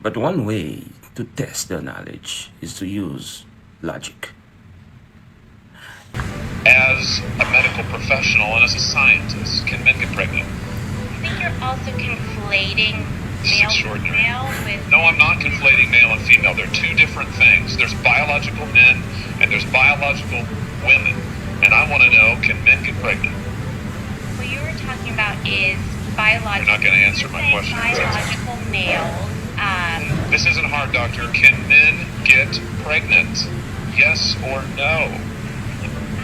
But one way to test their knowledge is to use logic. As a medical professional and as a scientist, can men get pregnant? I think you're also conflating male with... No, I'm not conflating male and female. They're two different things. There's biological men and there's biological women. And I want to know, can men get pregnant? What you were talking about is biological... You're not going to answer my question. Biological males. This isn't hard, doctor. Can men get pregnant? Yes or no?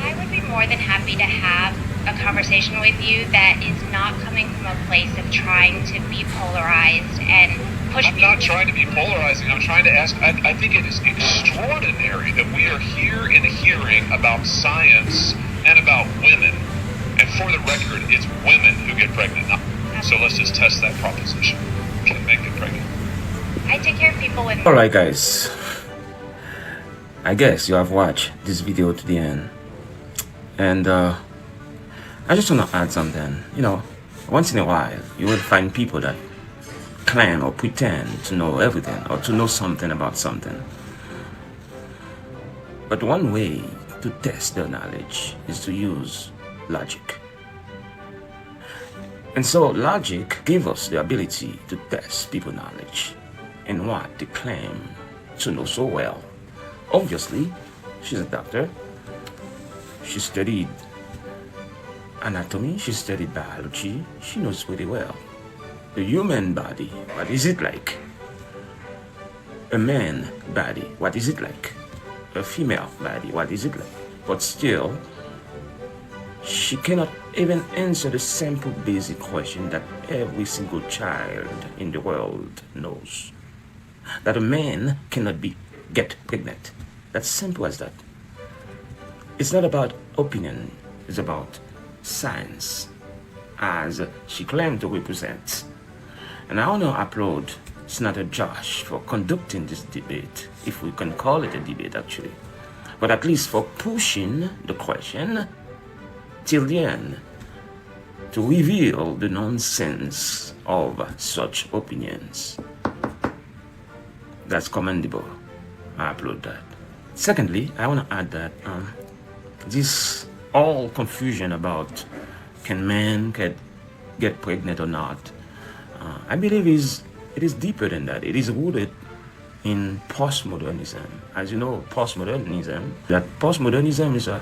I would be more than happy to have a conversation with you that is not coming from a place of trying to be polarized and push I'm not trying to be polarizing. I'm trying to ask. I think it is extraordinary that we are here in a hearing about science and about women. And for the record, it's women who get pregnant. So let's just test that proposition. Can men get pregnant? I take care of people with... Alright guys, I guess you have watched this video to the end. And I just want to add something. You know, once in a while, you will find people that claim or pretend to know everything or to know something about something. But one way to test their knowledge is to use logic. And so logic gives us the ability to test people's knowledge in what they claim to know so well. Obviously, she's a doctor. She studied anatomy, she studied biology, she knows pretty well. The human body, what is it like? A man body, what is it like? A female body, what is it like? But still, she cannot even answer the simple basic question that every single child in the world knows. That a man cannot get pregnant. That's simple as that. It's not about opinion, it's about science, as she claimed to represent. And I want to applaud Senator Josh for conducting this debate, if we can call it a debate actually, but at least for pushing the question till the end to reveal the nonsense of such opinions. That's commendable. I applaud that. Secondly, I want to add that this all confusion about can men get pregnant or not, I believe it is deeper than that. It is rooted in postmodernism. As you know, postmodernism is a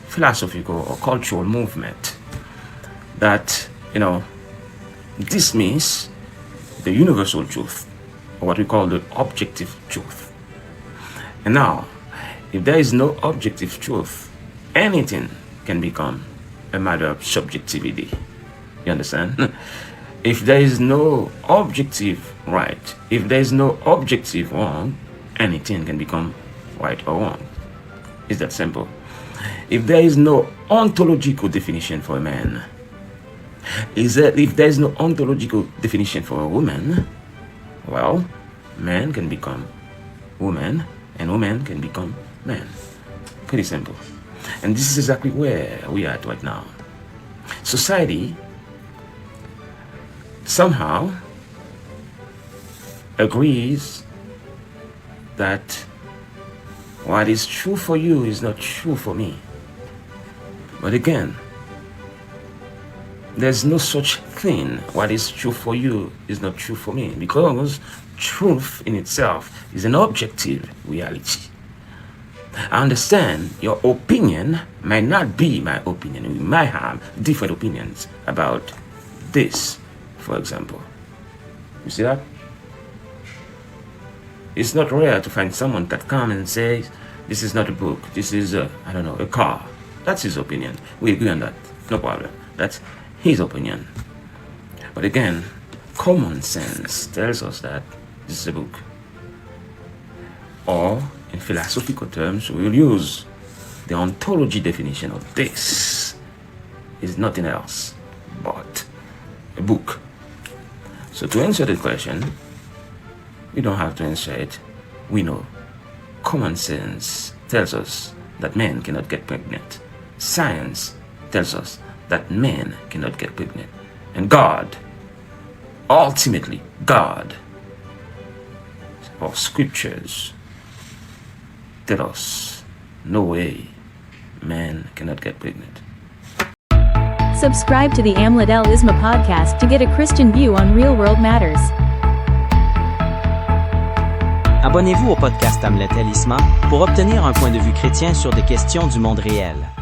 philosophical or cultural movement that, dismiss the universal truth, or what we call the objective truth. And now, if there is no objective truth, anything can become a matter of subjectivity. You understand? If there is no objective right, if there is no objective wrong, anything can become right or wrong. It's that simple. If there is no ontological definition for a man, if there is no ontological definition for a woman, well, man can become woman and woman can become man. Pretty simple. And this is exactly where we are at right now. Society somehow agrees that what is true for you is not true for me. But again, there's no such thing. What is true for you is not true for me, because truth in itself is an objective reality. I understand your opinion might not be my opinion. We might have different opinions about this, for example. You see that? It's not rare to find someone that comes and says, this is not a book, this is a car. That's his opinion. We agree on that. No problem. That's his opinion. But again, common sense tells us that this is a book. Or, in philosophical terms, we will use the ontology definition of this is nothing else but a book. So to answer the question, we don't have to answer it. We know. Common sense tells us that men cannot get pregnant. Science tells us that men cannot get pregnant. And God, ultimately, God, or scriptures tell us, no way, man cannot get pregnant. Subscribe to the Amlet L Isma Podcast to get a Christian view on real-world matters. Abonnez-vous au podcast Amlet L Isma pour obtenir un point de vue chrétien sur des questions du monde réel.